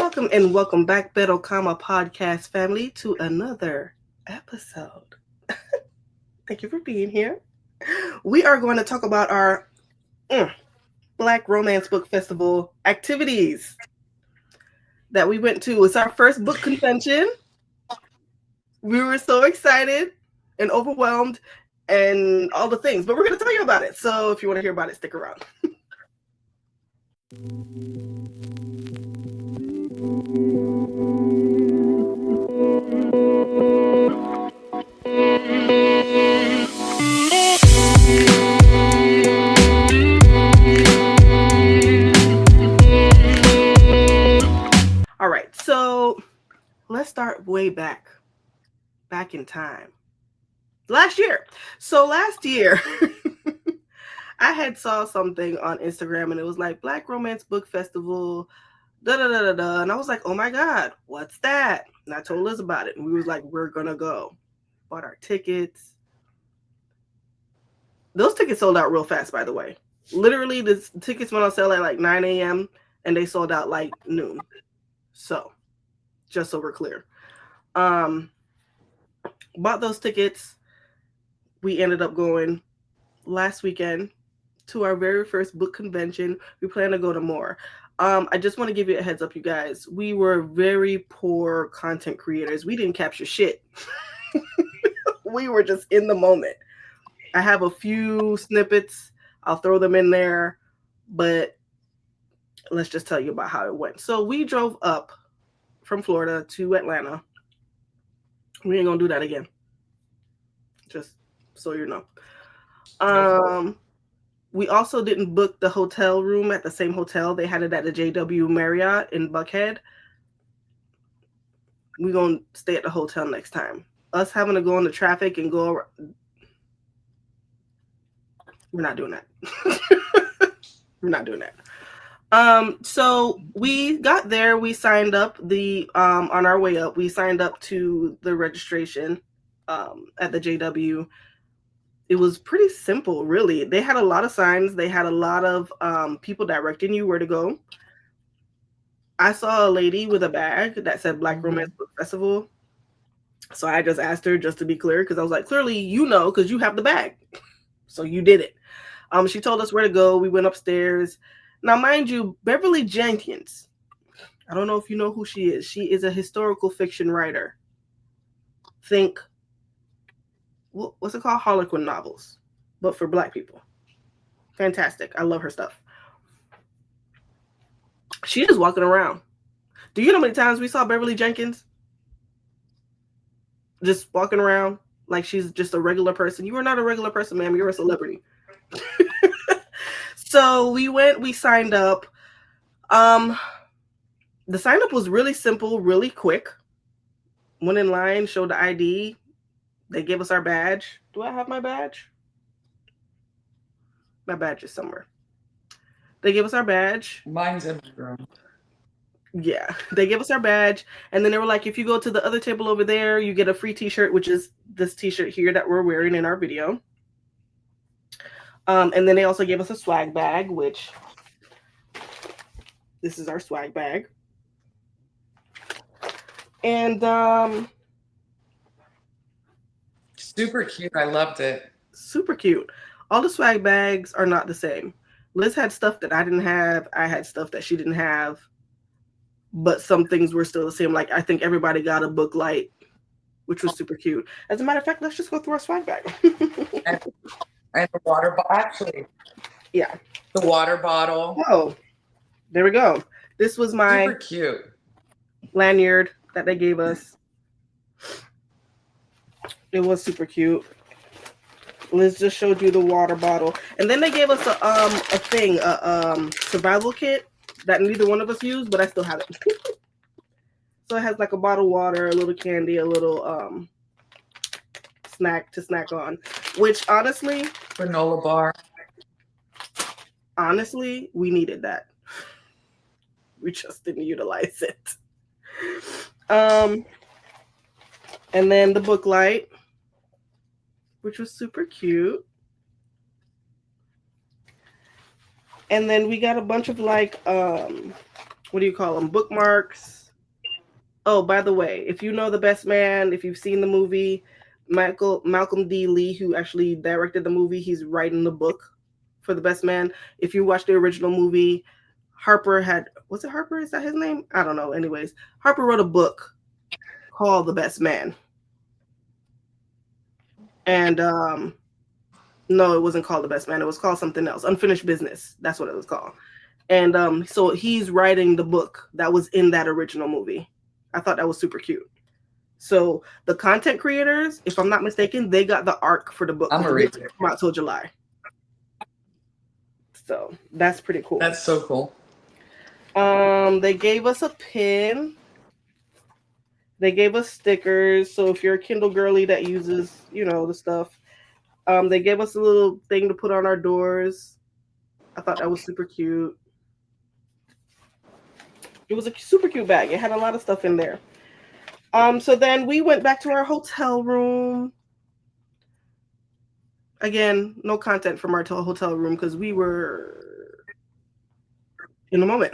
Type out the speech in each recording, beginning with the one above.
Welcome and welcome back, Beto Comma Podcast family, to another episode. Thank you for being here. We are going to talk about our Black Romance Book Festival activities that we went to. It's our first book convention. We were so excited and overwhelmed and all the things, but we're going to tell you about it. So if you want to hear about it, stick around. All right, so let's start way back in time. Last year. So last year, I had saw something on Instagram and it was like Black Romance Book Festival, da da da da da. And I was like, oh my God, what's that? And I told Liz about it. And we was like, we're gonna go. Bought our tickets. Those tickets sold out real fast, by the way. Literally, the tickets went on sale at like 9 a.m. and they sold out like noon. So, just so we're clear. Bought those tickets. We ended up going last weekend to our very first book convention. We plan to go to more. I just want to give you a heads up, you guys. We were very poor content creators. We didn't capture shit. We were just in the moment. I have a few snippets. I'll throw them in there, but let's just tell you about how it went. So we drove up from Florida to Atlanta. We ain't gonna do that again. Just so you know. We also didn't book the hotel room at the same hotel. They had it at the JW Marriott in Buckhead. We're going to stay at the hotel next time. Us having to go in the traffic and go around, we're not doing that. We're not doing that. So we got there. We signed up on our way up. We signed up to the registration at the JW. It was pretty simple, really. They had a lot of signs. They had a lot of people directing you where to go. I saw a lady with a bag that said Black Romance Book Festival. So I just asked her, just to be clear, because I was like, clearly you know, because you have the bag. So you did it. She told us where to go. We went upstairs. Now, mind you, Beverly Jenkins, I don't know if you know who she is. She is a historical fiction writer. Think, what's it called? Harlequin novels, but for Black people. Fantastic. I love her stuff. She is walking around. Do you know how many times we saw Beverly Jenkins just walking around like she's just a regular person? You are not a regular person, ma'am. You're a celebrity. So we went, we signed up. The sign up was really simple, really quick. Went in line, showed the ID. They gave us our badge. Do I have my badge? My badge is somewhere. They gave us our badge. Mine's in the room. Yeah, they gave us our badge. And then they were like, if you go to the other table over there, you get a free t-shirt, which is this t-shirt here that we're wearing in our video. And then they also gave us a swag bag, which this is our swag bag. And super cute. I loved it. Super cute. All the swag bags are not the same. Liz had stuff that I didn't have. I had stuff that she didn't have. But some things were still the same. Like, I think everybody got a book light, which was super cute. As a matter of fact, let's just go through our swag bag. And the water bottle, actually. Yeah. The water bottle. Oh, there we go. This was my super cute lanyard that they gave us. It was super cute. Liz just showed you the water bottle. And then they gave us a survival kit that neither one of us used, but I still have it. So it has like a bottle of water, a little candy, a little snack to snack on, which honestly, granola bar. Honestly, we needed that. We just didn't utilize it. And then the book light, which was super cute. And then we got a bunch of like what do you call them? Bookmarks. Oh, by the way, if you know The Best Man, if you've seen the movie, Malcolm D. Lee, who actually directed the movie, he's writing the book for The Best Man. If you watch the original movie, Harper had, was it Harper? Is that his name? I don't know. Anyways, Harper wrote a book called The Best Man. And no, it wasn't called The Best Man. It was called something else. Unfinished Business. That's what it was called. And so he's writing the book that was in that original movie. I thought that was super cute. So the content creators, if I'm not mistaken, they got the arc for the book. I'm a reader. Come out till July. So that's pretty cool. That's so cool. They gave us a pin. They gave us stickers. So if you're a Kindle girly that uses, you know, the stuff, they gave us a little thing to put on our doors. I thought that was super cute. It was a super cute bag. It had a lot of stuff in there. So then we went back to our hotel room. Again, no content from our hotel room because we were in the moment.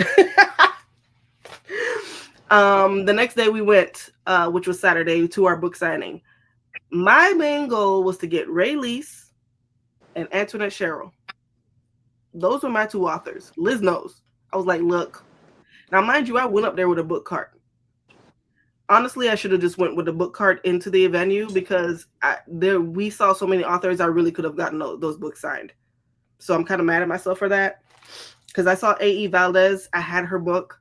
The next day we went, which was Saturday, to our book signing. My main goal was to get Rae Lyse and Antoinette Sherrill. Those were my two authors. Liz knows. I was like, look. Now, mind you, I went up there with a book cart. Honestly, I should have just went with the book cart into the venue because we saw so many authors. I really could have gotten those books signed. So I'm kind of mad at myself for that because I saw A.E. Valdez. I had her book.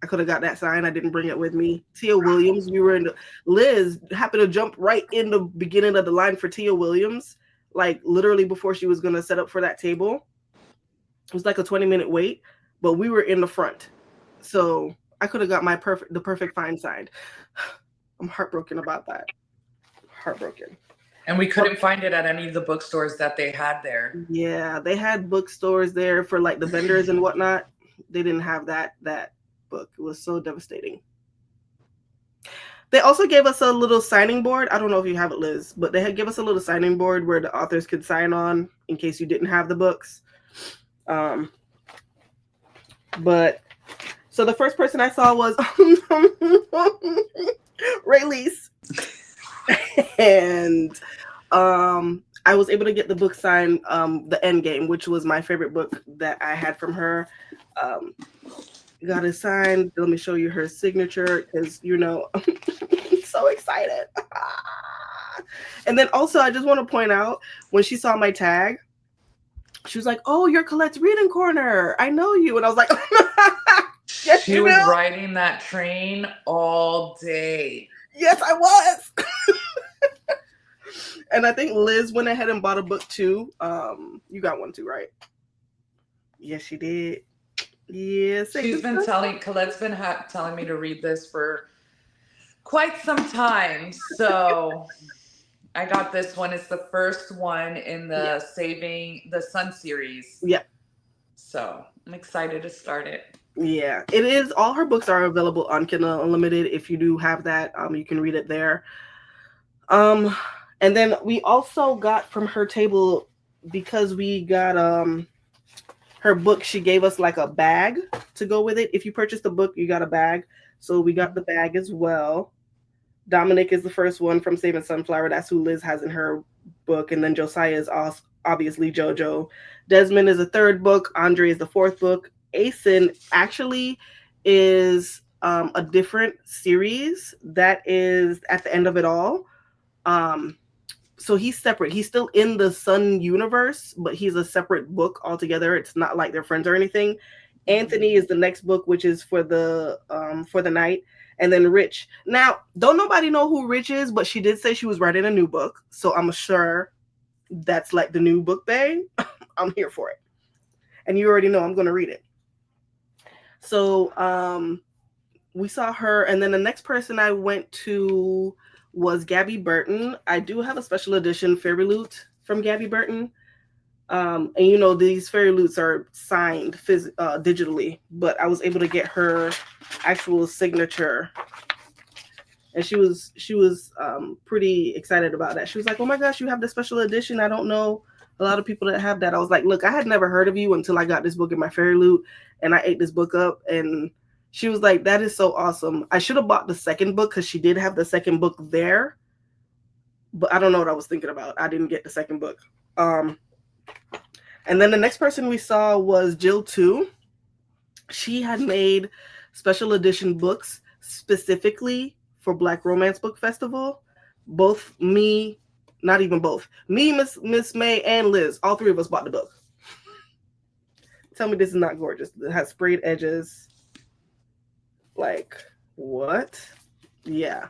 I could have got that signed. I didn't bring it with me. Tia Williams. We were in Liz happened to jump right in the beginning of the line for Tia Williams, like literally before she was going to set up for that table. It was like a 20-minute wait, but we were in the front. So I could have got the perfect find signed. I'm heartbroken about that. Heartbroken. And we couldn't find it at any of the bookstores that they had there. Yeah, they had bookstores there for like the vendors and whatnot. They didn't have that book. It was so devastating. They also gave us a little signing board. I don't know if you have it, Liz, but they had give us a little signing board where the authors could sign on in case you didn't have the books. But so the first person I saw was Rae Lyse. And I was able to get the book signed, The Endgame, which was my favorite book that I had from her. Got it signed. Let me show you her signature because, you know, I'm so excited. And then also, I just want to point out, when she saw my tag, she was like, "Oh, you're Colette's Reading Corner. I know you." And I was like, yes, she was riding that train all day. Yes, I was. And I think Liz went ahead and bought a book too. You got one too, right? Yes, she did. Yes. She's been Colette's been telling me to read this for quite some time. So I got this one. It's the first one in the Saving the Sun series. Yeah. So I'm excited to start it. Yeah, it is. All her books are available on Kindle Unlimited. If you do have that, you can read it there. And then we also got from her table, because we got her book, she gave us like a bag to go with it. If you purchase the book, you got a bag. So we got the bag as well. Dominic is the first one from Saving Sunflower. That's who Liz has in her book. And then Josiah is obviously JoJo. Desmond is the third book. Andre is the fourth book. Asen actually is a different series that is at the end of it all. So he's separate. He's still in the Sun universe, but he's a separate book altogether. It's not like they're friends or anything. Anthony is the next book, which is for the night. And then Rich. Now, don't nobody know who Rich is, but she did say she was writing a new book. So I'm sure that's like the new book bay. I'm here for it. And you already know I'm going to read it. So we saw her. And then the next person I went to was Gabby Burton. I do have a special edition Fairy Loot from Gabby Burton. And you know, these Fairy Loots are signed digitally, but I was able to get her actual signature. And she was pretty excited about that. She was like, "Oh my gosh, you have the special edition. I don't know a lot of people that have that." I was like, "Look, I had never heard of you until I got this book in my Fairy Loot, and I ate this book up, and She was like, that is so awesome. I should have bought the second book because she did have the second book there. But I don't know what I was thinking about. I didn't get the second book. Um, and then the next person we saw was Jill 2. She had made special edition books specifically for Black Romance Book Festival. Both me, not even both, me, Miss May, and Liz, all three of us bought the book. Tell me this is not gorgeous. It has sprayed edges. Like, what? Yeah.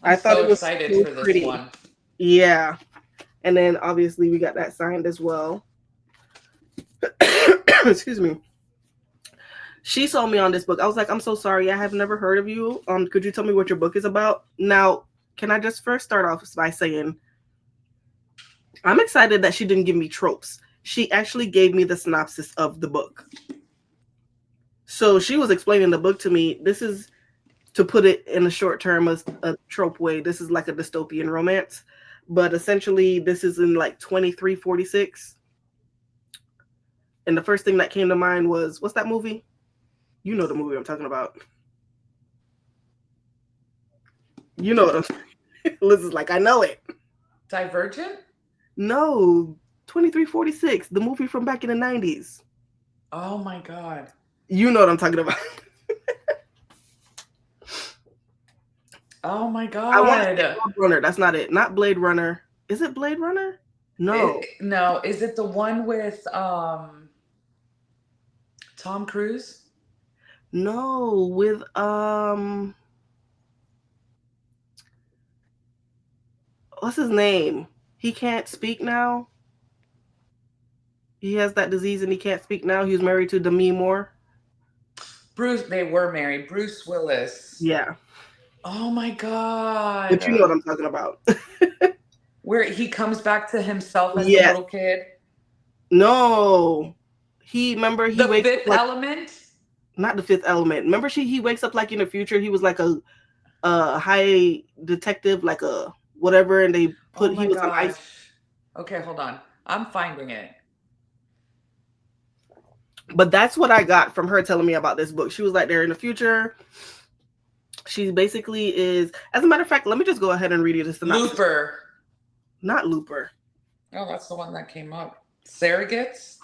I'm I thought so it was excited so for this pretty. one. Yeah. And then obviously we got that signed as well. Excuse me. She sold me on this book. I was like, I'm so sorry. I have never heard of you. Could you tell me what your book is about? Now, can I just first start off by saying I'm excited that she didn't give me tropes. She actually gave me the synopsis of the book. So she was explaining the book to me. This is, to put it in a short term, a trope way, this is like a dystopian romance. But essentially, this is in like 2346. And the first thing that came to mind was, what's that movie? You know the movie I'm talking about. You know what I'm saying. Liz is like, I know it. Divergent? No, 2346, the movie from back in the 90s. Oh my God. You know what I'm talking about. Oh my I want to say God. Blade Runner. That's not it. Not Blade Runner. Is it Blade Runner? No. No, is it the one with Tom Cruise? No, with what's his name? He can't speak now. He has that disease and he can't speak now. He was married to Demi Moore. Bruce, they were married. Bruce Willis. Yeah. Oh my But you know God. what I'm talking about. Where he comes back to himself as a Yes. little kid. No. He The wakes up Fifth like, Element? not The Fifth Element. Remember he wakes up like in the future. He was like a high detective, like a whatever, and they Oh put my he was on gosh. ice. Okay, hold on. I'm finding it. But that's what I got from her telling me about this book. She was like, they're in the future. She basically is, as a matter of fact, let me just go ahead and read you the synopsis. Looper. Not Looper. Oh, that's the one that came up. Surrogates?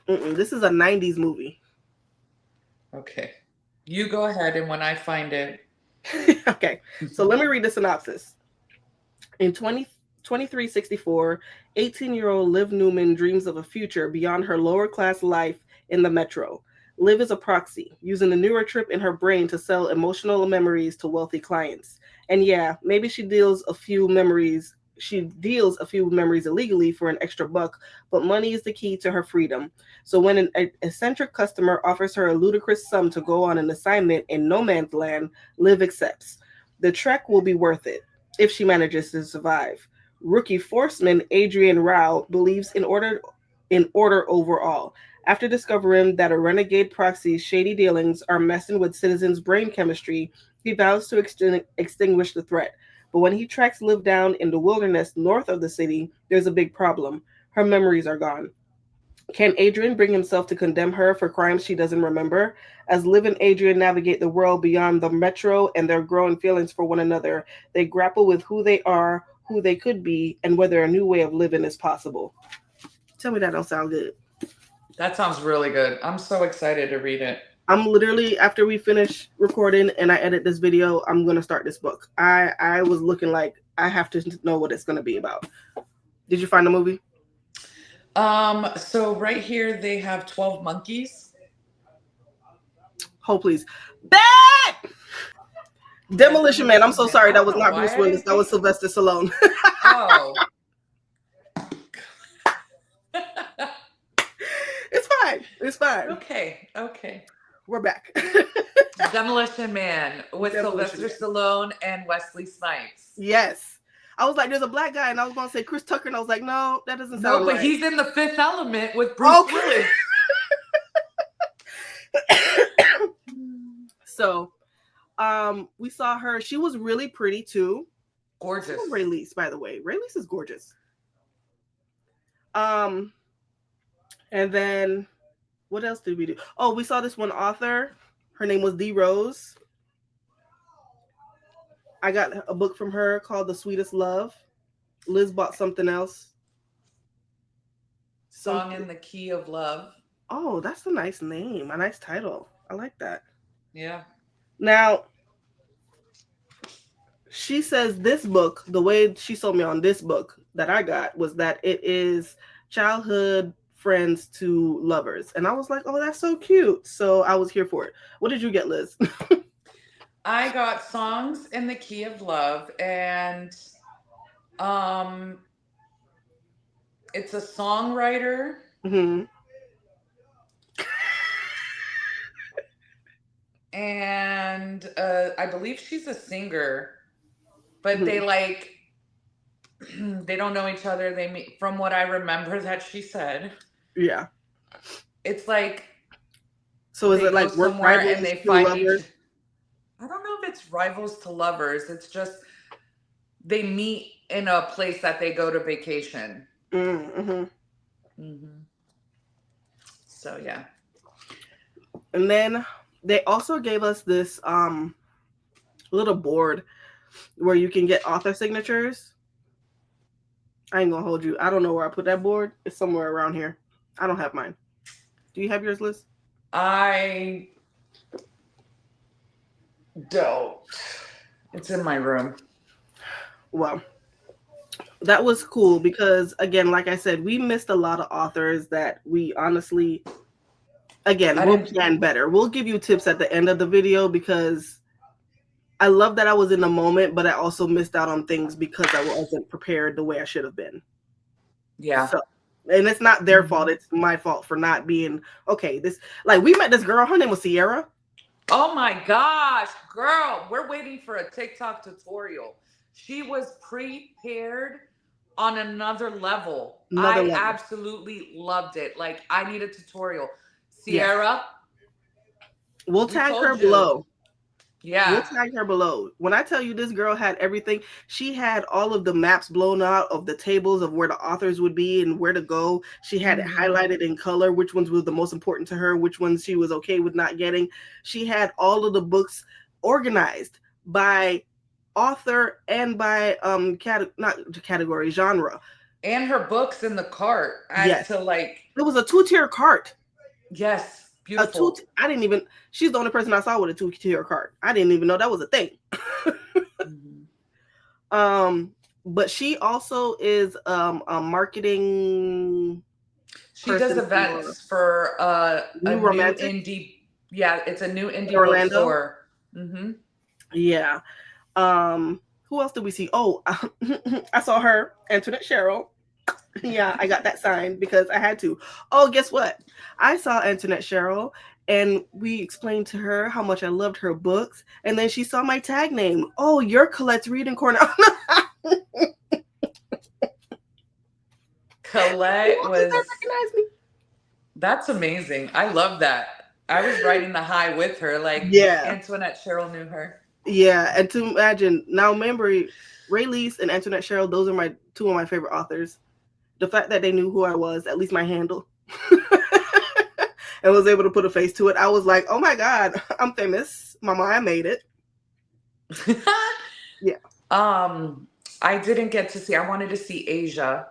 This is a 90s movie. Okay. You go ahead, and when I find it. Okay, so let me read the synopsis. In 2364, 18-year-old Liv Newman dreams of a future beyond her lower class life in the metro. Liv is a proxy, using the neurochip in her brain to sell emotional memories to wealthy clients. And yeah, maybe she deals a few memories illegally for an extra buck, but money is the key to her freedom. So when an eccentric customer offers her a ludicrous sum to go on an assignment in no man's land, Liv accepts. The trek will be worth it if she manages to survive. Rookie forceman Adrian Rao believes in order overall. After discovering that a renegade proxy's shady dealings are messing with citizens' brain chemistry, he vows to extinguish the threat. But when he tracks Liv down in the wilderness north of the city, there's a big problem. Her memories are gone. Can Adrian bring himself to condemn her for crimes she doesn't remember? As Liv and Adrian navigate the world beyond the metro and their growing feelings for one another, they grapple with who they are, who they could be, and whether a new way of living is possible. Tell me that don't sound good. That sounds really good. I'm so excited to read it. I'm literally, after we finish recording and I edit this video, I'm gonna start this book. I was looking like I have to know what it's gonna be about. Did you find the movie? So right here they have 12 Monkeys. Hold please. Bad Demolition Man. I'm so sorry. I That don't was know not why Bruce I Willis. didn't That was think. Sylvester Stallone. Oh. It's fine. It's fine. Okay. We're back. Demolition Man with Demolition Sylvester Man. Stallone and Wesley Snipes. Yes. I was like, there's a black guy, and I was going to say Chris Tucker, and I was like, no, that doesn't No, sound but right. he's in The Fifth Element with Bruce Willis. So, we saw her. She was really pretty too. Gorgeous. So Rae Lyse, by the way. Rae Lyse is gorgeous. And then what else did we do? Oh, we saw this one author. Her name was D Rose. I got a book from her called The Sweetest Love. Liz bought something else. Song Something. in the Key of Love. Oh, that's a nice name. A nice title. I like that. Yeah. Now, she says this book, the way she sold me on this book that I got was that it is childhood friends to lovers. And I was like, oh, that's so cute. So I was here for it. What did you get, Liz? I got Songs in the Key of Love, and um it's a songwriter, hmm and I believe she's a singer, but they hmm like they don't know each other. They meet from what I remember that she said. Yeah. It's like So is they it go like work somewhere and rivals, they still find each. lovers? I don't know if it's rivals to lovers. It's just they meet in a place that they go to vacation. Mm-hmm. Hmm. So yeah. And then they also gave us this little board where you can get author signatures. I ain't gonna hold you. I don't know where I put that board. It's somewhere around here. I don't have mine. Do you have yours, Liz? I don't. It's in my room. Well, that was cool because again, like I said, we missed a lot of authors that we honestly, again, I we'll didn't. plan better. We'll give you tips at the end of the video because I love that I was in the moment, but I also missed out on things because I wasn't prepared the way I should have been. Yeah. So, and it's not their fault. Mhm. It's my fault for not being okay. This, like, we met this girl. Her name was Sierra. Oh my gosh, girl, we're waiting for a TikTok tutorial. She was prepared on another level. Another I level. absolutely loved it. Like, I need a tutorial. Yes. Sierra, We'll we tag her told you. below. We'll Yeah. tag her below. When I tell you this girl had everything, she had all of the maps blown out of the tables of where the authors would be and where to go. She had it Hmm. highlighted in color, which ones were the most important to her, which ones she was okay with not getting. She had all of the books organized by author and by not category, genre. And her books in the cart as Yes. to like, It was a two-tier cart. yes, A two beautiful. I didn't even she's the only person I saw with a two-tier cart. I didn't even know that was a thing. Hmm. Um, but she also is a marketing She does person for events for a New new Romantic indie. Yeah, it's a new in indie Orlando. bookstore. Hmm. Yeah. Who else did we see? Oh, I saw her, Antoinette Cheryl. Yeah, I got that signed because I had to. Oh, guess what? I saw Antoinette Cheryl and we explained to her how much I loved her books. And then she saw my tag name. Oh, you're Colette's Reading Corner. Colette Why does that was, recognize me? that's amazing. I love that. I was riding the high with her. Like Yeah. Antoinette Cheryl knew her. Yeah, and to imagine now, remember Rae Lyse and Antoinette Cheryl. Those are my two of my favorite authors. The fact that they knew who I was, at least my handle, and was able to put a face to it, I was like, oh my god, I'm famous, Mama, I made it. Yeah. um, I didn't get to see. I wanted to see Asia.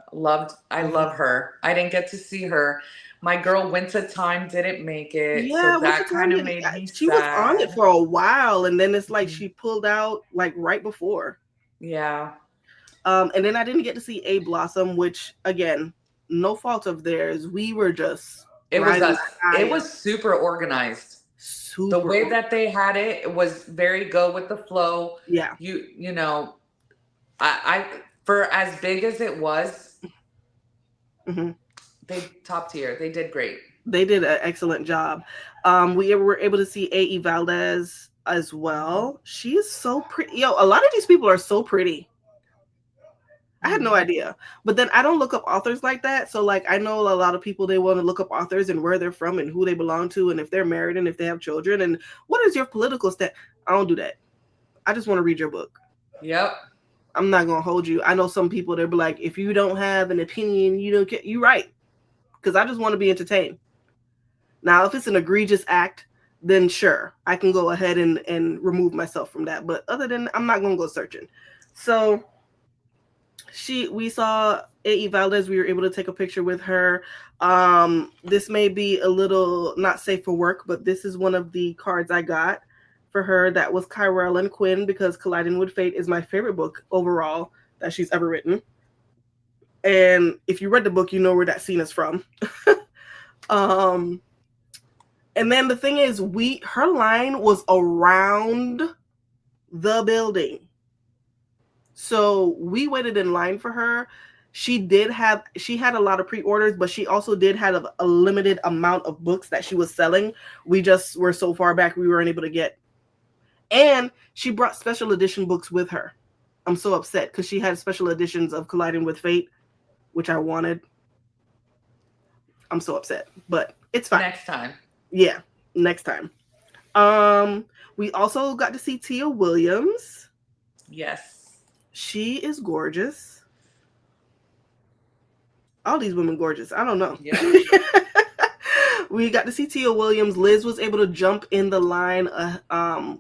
I Mhm. love her. I didn't get to see her. My girl Winter Time didn't make it, so Yeah, Winter that Time kind of did. made me She was on it sad. for a while, and then it's like Mhm. she pulled out like right before. Yeah, And then I didn't get to see A Blossom, which again, no fault of theirs. We were just it was riding us. the high It of was super organized. The super. way that they had it, it was very go with the flow. Yeah. You know, I for as big as it was, hmm they top tier. They did great. They did an excellent job. We were able to see A.E. Valdez as Hmm. well. She is so pretty. Yo, a lot of these people are so pretty. I had no Hmm. idea. But then I don't look up authors like that. So like I know a lot of people they want to look up authors and where they're from and who they belong to and if they're married and if they have children and what is your political stand. I don't do that. I just want to read your book. Yep. I'm not gonna hold you. I know some people they'll be like, if you don't have an opinion, you don't get you right. Because I just want to be entertained. Now, if it's an egregious act, then sure, I can go ahead and remove myself from that. But other than, I'm not gonna go searching. So we saw A.E. Valdez. We were able to take a picture with her. This may be a little not safe for work, but this is one of the cards I got for her. That was Kyrell and Quinn, because Colliding with Fate is my favorite book overall that she's ever written. And if you read the book, you know where that scene is from. um, and then the thing is, her line was around the building. So we waited in line for her. She had a lot of pre-orders, but she also did have a limited amount of books that she was selling. We just were so far back we weren't able to get. And she brought special edition books with her. I'm so upset because she had special editions of Colliding with Fate, which I wanted. I'm so upset, but it's fine. Next time. Yeah, next time. We also got to see Tia Williams. Yes. She is gorgeous. All these women gorgeous. I don't know. Yeah. We got to see Tia Williams. Liz was able to jump in the line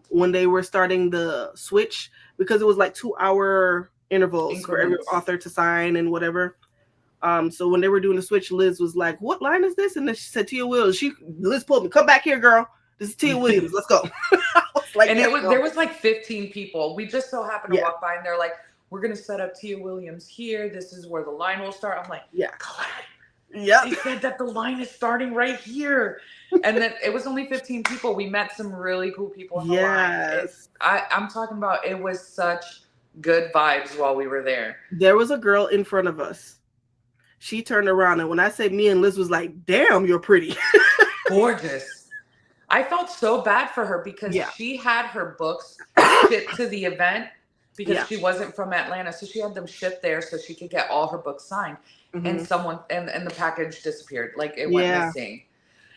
when they were starting the switch, because it was like 2-hour intervals for every author to sign and whatever. So when they were doing the switch, Liz was like, "What line is this?" And then she said, "Tia Williams." Liz pulled me, "Come back here, girl. This is Tia Williams. Let's go." Like, and there was like 15 people. We just so happened to walk by, and they're like, "We're gonna set up Tia Williams here. This is where the line will start." I'm like, "Yeah, yeah." They said that the line is starting right here, and then it was only 15 people. We met some really cool people in the line. I'm talking about, it was such good vibes while we were there. There was a girl in front of us. She turned around, and when I say me and Liz was like, "Damn, you're pretty." Gorgeous. I felt so bad for her because she had her books shipped to the event because she wasn't from Atlanta. So she had them shipped there so she could get all her books signed. Mm-hmm. And the package disappeared. Like, it went missing.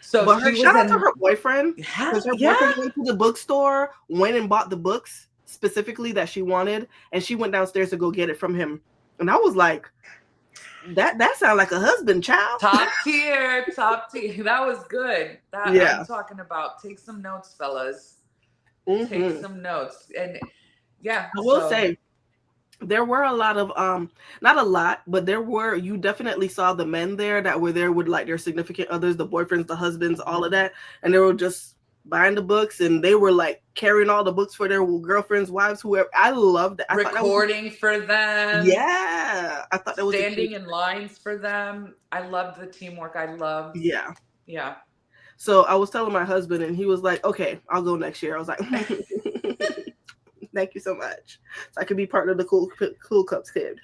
So but shout out to her boyfriend. Because her boyfriend went to the bookstore, went and bought the books specifically that she wanted, and she went downstairs to go get it from him. And I was like, that sounds like a husband, child. Top tier. That was good. I'm talking about. Take some notes, fellas. Mm-hmm. Take some notes. And I will say, there were a lot of not a lot, but you definitely saw the men there that were there with like their significant others, the boyfriends, the husbands, all of that, and they were just buying the books, and they were like carrying all the books for their girlfriends, wives, whoever. I loved it. Recording for them. Yeah, I thought that was standing in lines for them. I loved the teamwork. I loved. Yeah. So I was telling my husband, and he was like, "Okay, I'll go next year." I was like, "Thank you so much." So I could be part of the cool cups kid.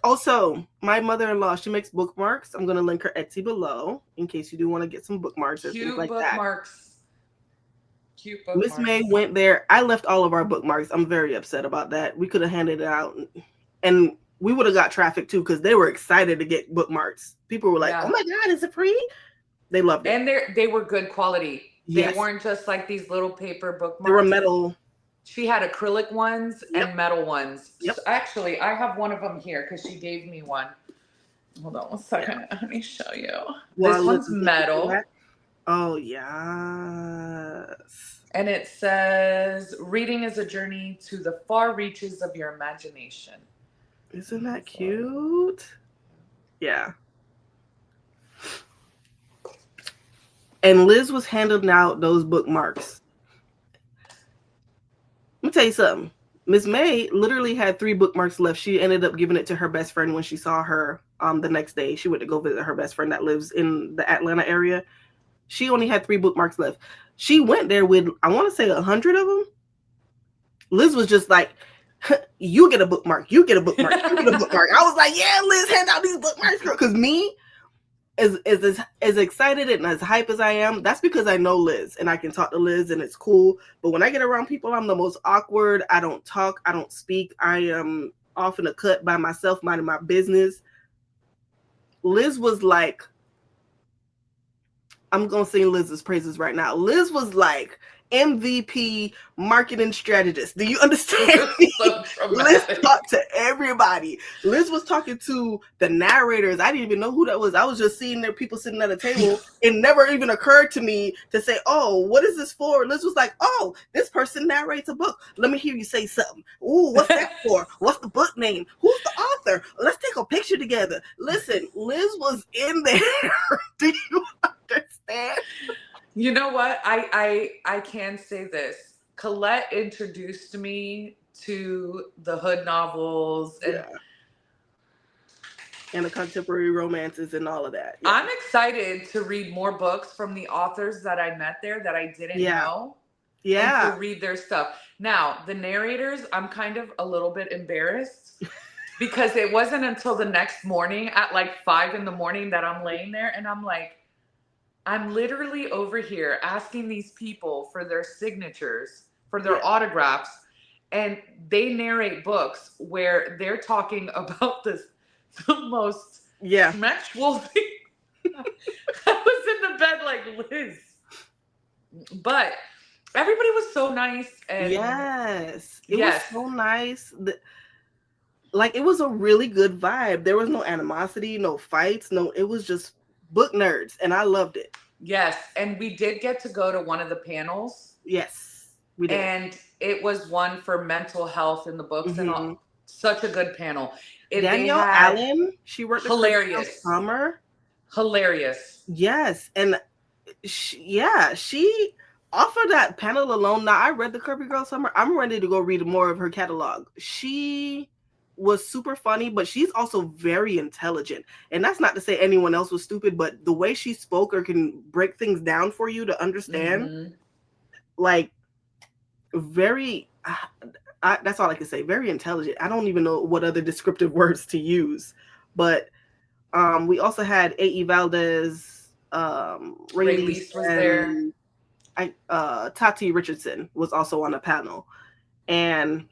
Also, my mother-in-law, she makes bookmarks. I'm going to link her Etsy below in case you do want to get some bookmarks or things like that. Cute bookmarks. Miss May went there. I left all of our bookmarks. I'm very upset about that. We could have handed it out, and we would have got traffic too, because they were excited to get bookmarks. People were like, "Oh my God, is it free?" They loved it. And they were good quality. They weren't just like these little paper bookmarks. They were metal. She had acrylic ones and metal ones. Yep. Actually, I have one of them here because she gave me one. Hold on one second. Let me show you. This one's metal. Oh, yes. And it says, "Reading is a journey to the far reaches of your imagination." Isn't that cute? Yeah. And Liz was handing out those bookmarks. Let me tell you something. Miss May literally had 3 bookmarks left. She ended up giving it to her best friend when she saw her the next day. She went to go visit her best friend that lives in the Atlanta area. She only had 3 bookmarks left. She went there with, I want to say, 100 of them. Liz was just like, "You get a bookmark. You get a bookmark. You get a bookmark." I was like, "Yeah, Liz, hand out these bookmarks." Because me, as excited and as hype as I am, that's because I know Liz and I can talk to Liz and it's cool. But when I get around people, I'm the most awkward. I don't talk. I don't speak. I am off in a cut by myself, minding my business. Liz was like, I'm going to sing Liz's praises right now. Liz was like MVP marketing strategist. Do you understand me? So Liz dramatic. talked to everybody. Liz was talking to the narrators. I didn't even know who that was. I was just seeing there people sitting at a table. It never even occurred to me to say, "Oh, what is this for?" Liz was like, "Oh, this person narrates a book. Let me hear you say something. Ooh, what's that for? What's the book name? Who's the author? Let's take a picture together." Listen, Liz was in there. Do you understand? You know what? I can say this. Colette introduced me to the hood novels, and Yeah. And the contemporary romances and all of that. Yeah. I'm excited to read more books from the authors that I met there that I didn't Yeah. know, and to Yeah. read their stuff. Now, the narrators, I'm kind of a little bit embarrassed because it wasn't until the next morning at like 5 in the morning that I'm laying there and I'm like, I'm literally over here asking these people for their signatures, for their Yeah. autographs, and they narrate books where they're talking about the most Yeah. sexual thing. I was in the bed like Liz, but everybody was so nice and Yes. It was yes, so nice. Like it was a really good vibe. There was no animosity, no fights, no, it was just book nerds and I loved it. yes, and we did get to go to one of the panels, Yes, we did. and it was one for mental health in the books and Hmm. all. Such a good panel. They Danielle had Allen, she worked the Kirby Girl hilarious, Summer. hilarious. Yes. And she off of that panel alone. Now I read the Kirby Girl Summer. I'm ready to go read more of her catalog. She was super funny, but she's also very intelligent. And that's not to say anyone else was stupid, but the way she spoke or can break things down for you to understand, Hmm. like very. That's all I can say. Very intelligent. I don't even know what other descriptive words to use, but we also had A.E. Valdez, Rae Rae Lyse, Lyse was there. and Tati Richardson was also on the panel, and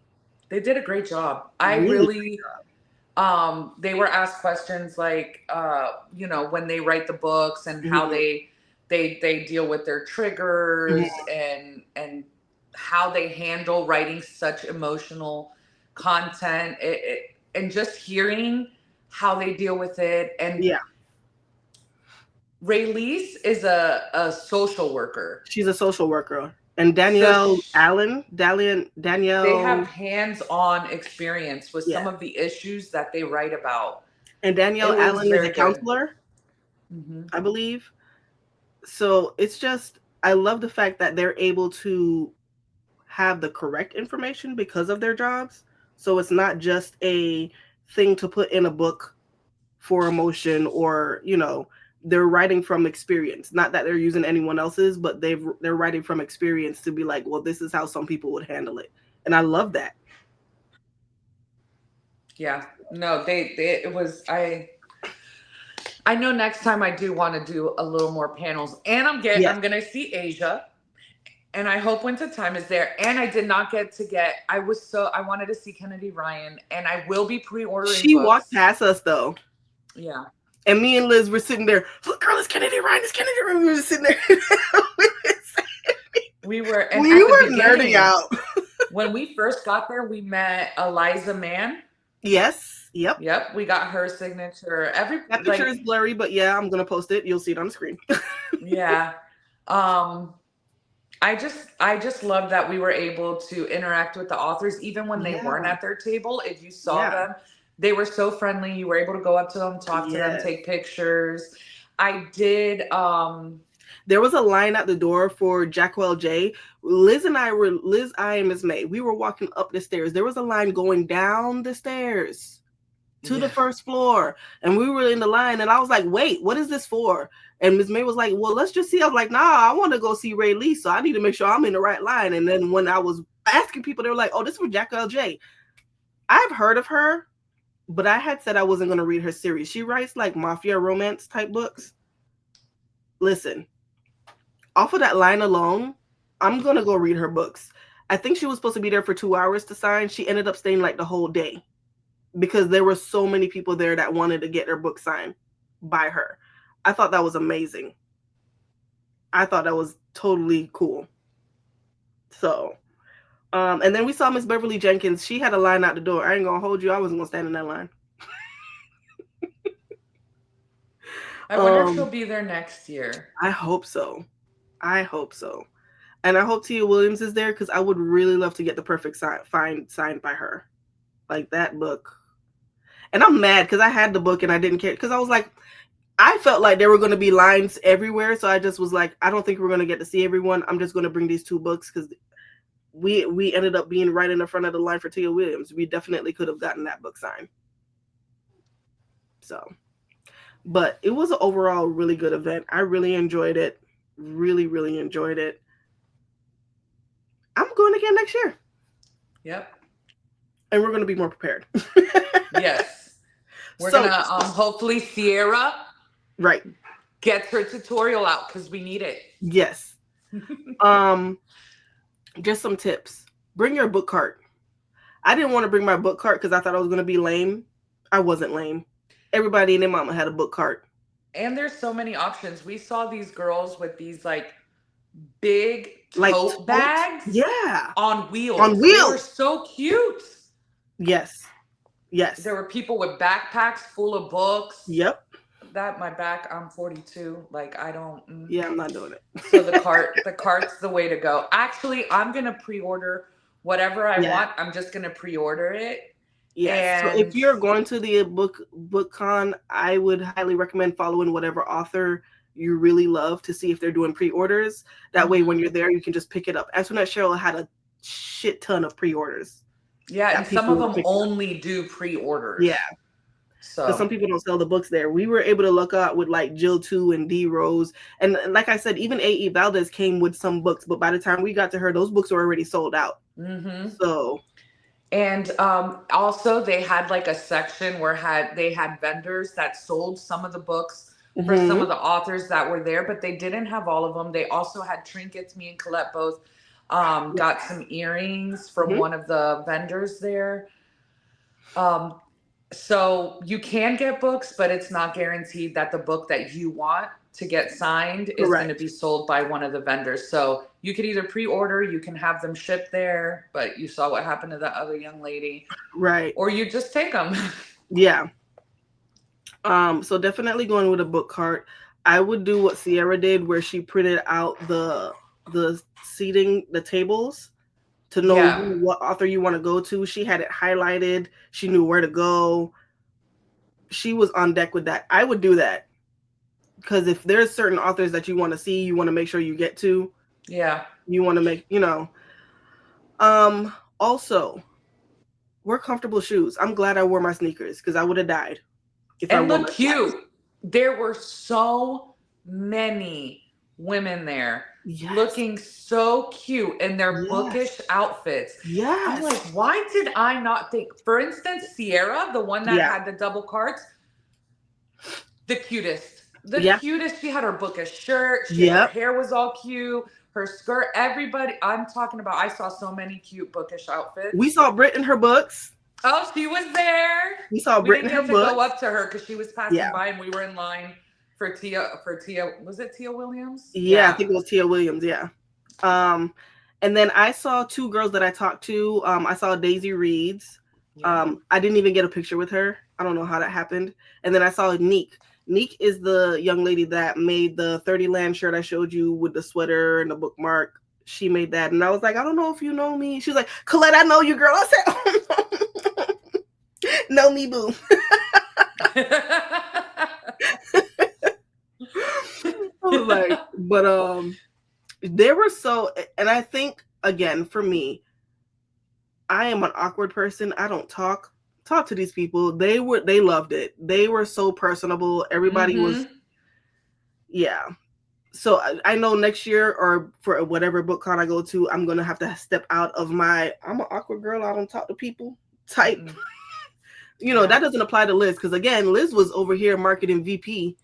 They did a great job. I really, really they were asked questions like when they write the books and how mhm, they deal with their mhm, triggers and how they handle writing such emotional content, and just hearing how they deal with it. And yeah, Rae Lyse is a social worker, she's a social worker, and so they have Danielle, hands-on experience with yeah, some of the issues that they write about. and Danielle It was Allen is a very good. counselor, Hmm. I believe. So it's just I love the fact that they're able to have the correct information because of their jobs. So it's not just a thing to put in a book for emotion, or they're writing from experience, not that they're using anyone else's, but they're writing from experience to be like, well, this is how some people would handle it, and I love that. Yeah. No, they it was I know next time I do want to do a little more panels. And Yes, I'm gonna see Asia. And I hope Winter Time is there. And I did not get to get I wanted to see Kennedy Ryan, and I will be pre-ordering she walked books. past us though, Yeah. and me and Liz were sitting there, look girl, it's Kennedy Ryan, it's Kennedy Ryan. We were just sitting there. We were, and We at the were nerding beginning, out. when we first got there, we met Eliza Mann. Yes, yep. Yep, we got her signature. Every That picture is like blurry, but yeah, I'm gonna post it, you'll see it on the screen. yeah. Um I just love that we were able to interact with the authors even when they weren't Yeah, at their table. If you saw yeah, them, they were so friendly. You were able to go up to them, talk to them, yes. take pictures. I did There was a line at the door for Jackwell J. Liz, I, and Miss May. We were walking up the stairs. There was a line going down the stairs to the yeah. first floor, and we were in the line. And I was like, "Wait, what is this for?" And Miss May was like, "Well, let's just see." I was like, "Nah, I want to go see Rae Lyse, so I need to make sure I'm in the right line." And then when I was asking people, they were like, "Oh, this is for Jackwell J." I've heard of her, but I had said I wasn't going to read her series. She writes like mafia romance type books. Listen, off of that line alone, I'm gonna go read her books. I think she was supposed to be there for 2 hours to sign. She ended up staying like the whole day because there were so many people there that wanted to get their book signed by her. I thought that was amazing. I thought that was totally cool. So, and then we saw Miss Beverly Jenkins. She had a line out the door. I ain't gonna hold you. I wasn't gonna stand in that line. I wonder if she'll Um, be there next year. I hope so. I hope so. And I hope Tia Williams is there because I would really love to get the perfect find signed by her. Like that book. And I'm mad because I had the book and I didn't care because I was like, I felt like there were going to be lines everywhere, so I just was like, I don't think we're going to get to see everyone. I'm just going to bring these two books because we ended up being right in the front of the line for Tia Williams. We definitely could have gotten that book signed. So, but it was an overall really good event. I really enjoyed it. Really, really enjoyed it. I'm going again next year. Yep. And we're going to be more prepared. Yes. We're So, gonna hopefully Sierra right. gets her tutorial out because we need it. Yes. Um, just some tips. Bring your book cart. I didn't want to bring my book cart because I thought I was going to be lame. I wasn't lame. Everybody and their mama had a book cart. And there's so many options. We saw these girls with these like big Like tote totes. bags Yeah. on On wheels. They were wheels. so cute. Yes. Yes. There were people with backpacks full of books. Yep. That my back, I'm 42. Like I don't. Yeah, I'm not doing So it. the cart's the way to go. Actually, I'm gonna pre-order whatever I Yeah. want. I'm just gonna pre-order it. Yes. So if And you're going to the book con, I would highly recommend following whatever author you really love to see if they're doing pre-orders. That way when mhm. you're there you can just pick it up. Antoinette Cheryl had a shit ton of pre-orders Yeah, and that some people of were them picking up. only do Yeah. pre-orders. Because So some people don't sell the books there. We were able to look out with like Jill 2 and D Rose. And like I said, even A.E. Valdez came with some books, but by the time we got to her, those books were already sold out. mhm. So, And also they had like a section where they had vendors that sold some of the books for some mhm. of the authors that were there, but they didn't have all of them. They also had trinkets. Me and Colette both Yeah. got some earrings from Mhm. one of the vendors there. Um, so you can get books, but it's not guaranteed that the book that you want to get signed is going to Correct. be sold by one of the vendors. So you could either pre-order, you can have them shipped there, but you saw what happened to that other young lady, Right. or you just take them. Yeah. So definitely going with a book cart. I would do what Sierra did where she printed out the seating, the tables to know Yeah. what author you want to go to. She had it highlighted. She knew where to go. She was on deck with that. I would do that because if there's certain authors that you want to see, you want to make sure you get to. Yeah. You want to make. Also, wear comfortable shoes. I'm glad I wore my sneakers because I would have died if I And wore look my flats. cute. There were so many women there Yes. looking so cute in their bookish Yes. outfits. I'm like, Yes. why did I not think? For instance, Sierra, the one that Yeah. had the double carts, the cutest. The Yeah. cutest. She had her bookish shirt. Her Yep. hair was all cute. Her skirt. Everybody. I'm talking about. I saw so many cute bookish We outfits. saw Brit in her books. Oh, she was there. We saw We Brit in didn't her get to go books. up to her because she was Yeah. passing by, and we were in line for Tia. For Tia, was it Tia Williams? Yeah, I Yeah. think it was Tia Williams. Yeah. Um, and then I saw two girls that I talked to. I saw Daisy Reeds. Yeah. I didn't even get a picture with her. I don't know how that happened. And then I saw Neek. Neek is the young lady that made the 30 Land shirt I showed you with the sweater and the bookmark. She made that. And I was like, I don't know if you know me. She was like, Colette, I know you, girl. I said, oh, no. Know me, boo. I was like, but they were so, and I think again for me, I am an awkward person. I don't talk to these people. They loved it. They were so personable. Everybody was, mm-hmm. yeah. So I know next year or for whatever book con I go to, I'm gonna have to step out of my I'm an awkward girl. I don't talk to people type. Mm-mm. That Yeah. doesn't apply to Liz because again, Liz was over here marketing VP.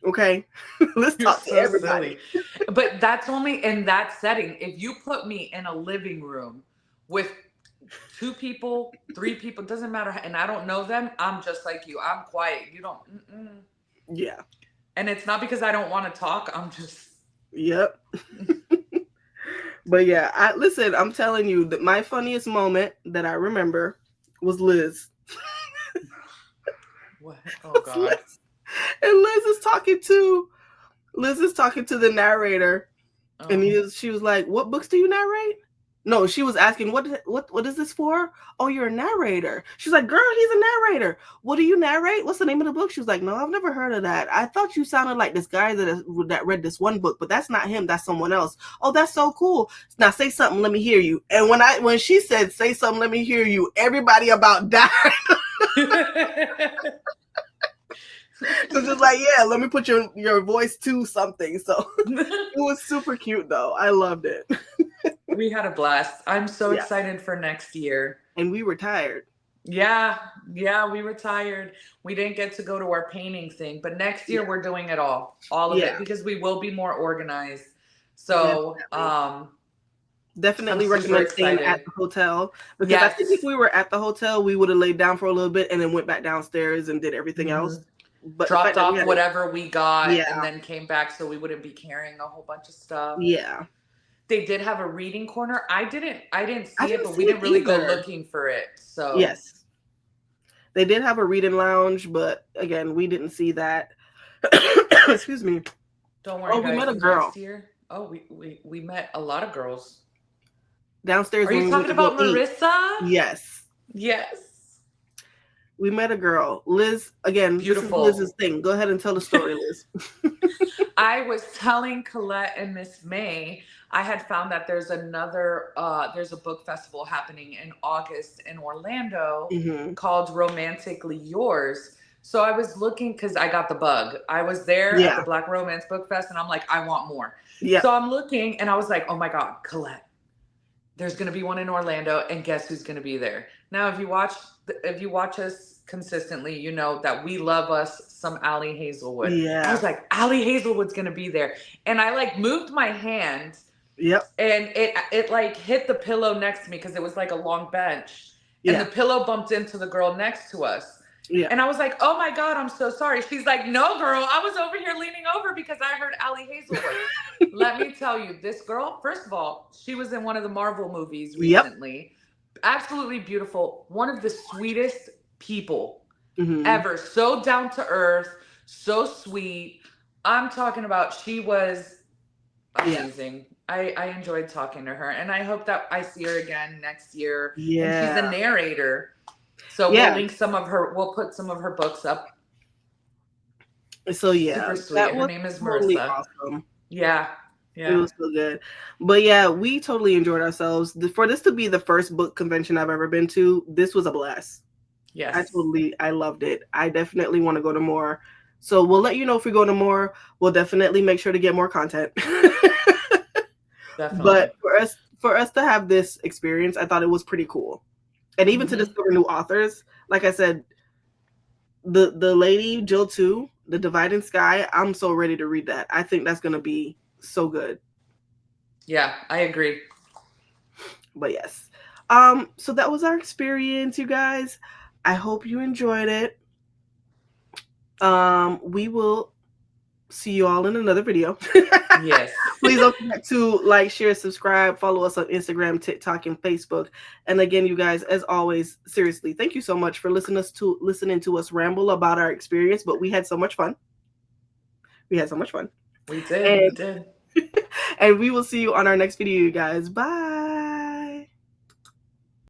Okay, let's You're talk to so everybody. silly. But that's only in that setting. If you put me in a living room with two people, three people, doesn't matter, and I don't know them, I'm just like you. I'm quiet. You don't. Mm-mm. Yeah. And it's not because I don't want to talk. I'm just. Yep. But yeah, listen, I'm telling you that my funniest moment that I remember was Liz. What? Oh God. Liz. And Liz is talking to the narrator, and Oh. she was like, "What books do you narrate?" No, she was asking, what is this for? Oh, you're a narrator. She's like, girl, he's a narrator. What do you narrate? What's the name of the book? She was like, no, I've never heard of that. I thought you sounded like this guy that read this one book, but that's not him. That's someone else. Oh, that's so cool. Now say something. Let me hear you. And when she said, say something, let me hear you, everybody about died. Because it's like, yeah, let me put your voice to something. So it was super cute, though. I loved it. We had a blast. I'm so Yeah. excited for next year. And we were tired. Yeah, yeah, we were tired. We didn't get to go to our painting thing, but next year Yeah. we're doing it all of Yeah. it, because we will be more organized. So, Definitely. I'm Definitely super recommend staying at excited. the hotel, because I think if Yes. we were at the hotel, we would have laid down for a little bit and then went back downstairs and did everything Hmm. else. But the fact Dropped that we off had it, whatever we got and yeah, then came back so we wouldn't be carrying a whole bunch of stuff. yeah, They did have a reading corner. I didn't I see it, didn't but see we it didn't really go either. looking for it. So, Yes, they did have a reading lounge, but again, we didn't see that. Excuse me. don't Oh, worry we met guys, a girl next year. Oh, we met a lot of girls. downstairs Are when you we went talking to go about eat. Marissa? Yes, Yes. we met a girl. Liz, again, this is Liz's Beautiful. thing. Go ahead and tell the story, Liz. I was telling Colette and Miss May, I had found that there's a book festival happening in August in Orlando Hmm. called Romantically Yours. So I was looking because I got the bug. I was there at the Yeah, Black Romance Book Fest and I'm like, I want more. yeah. So I'm looking and I was like, oh my God, Colette, there's going to be one in Orlando, and guess who's going to be there? Now, if you watch us consistently, you know that we love us some Allie Hazelwood. I was Yeah. like, Allie Hazelwood's going to be there, and I like moved my hand, Yep. and it like hit the pillow next to me because it was like a long bench, and the Yeah. pillow bumped into the girl next to us. Yeah. And I was like, oh my God, I'm so sorry. She's like, no, girl, I was over here leaning over because I heard Allie Hazelwood. Let me tell you, this girl, first of all, she was in one of the Marvel movies Yep. recently. Absolutely beautiful. One of the sweetest people Hmm. ever. So down to earth, so sweet. I'm talking about, she was Yeah. amazing. I enjoyed talking to her, and I hope that I see her again next year. And she's a Yeah. narrator. So Yeah. we'll put some of her books up. So yeah, Super sweet. that Her was name is totally Marissa. awesome. Yeah. It Yeah. was so good. But yeah, we totally enjoyed ourselves. For this to be the first book convention I've ever been to, this was a blast. Yes. I loved it. I definitely want to go to more. So we'll let you know if we go to more. We'll definitely make sure to get more content. But Definitely. for us to have this experience, I thought it was pretty cool. And even to Hmm. discover new authors, like I said, the lady Jill 2, The Dividing Sky, I'm so ready to read that. I think that's going to be so good. Yeah, I agree. But yes. So that was our experience, you guys. I hope you enjoyed it. We will see you all in another video. Yes. Please don't forget to like, share, subscribe, follow us on Instagram, TikTok, and Facebook. And again, you guys, as always, seriously, thank you so much for listening to us ramble about our experience. But we had so much fun. We had so much fun. We did. We And did. and we will see you on our next video, you guys. Bye.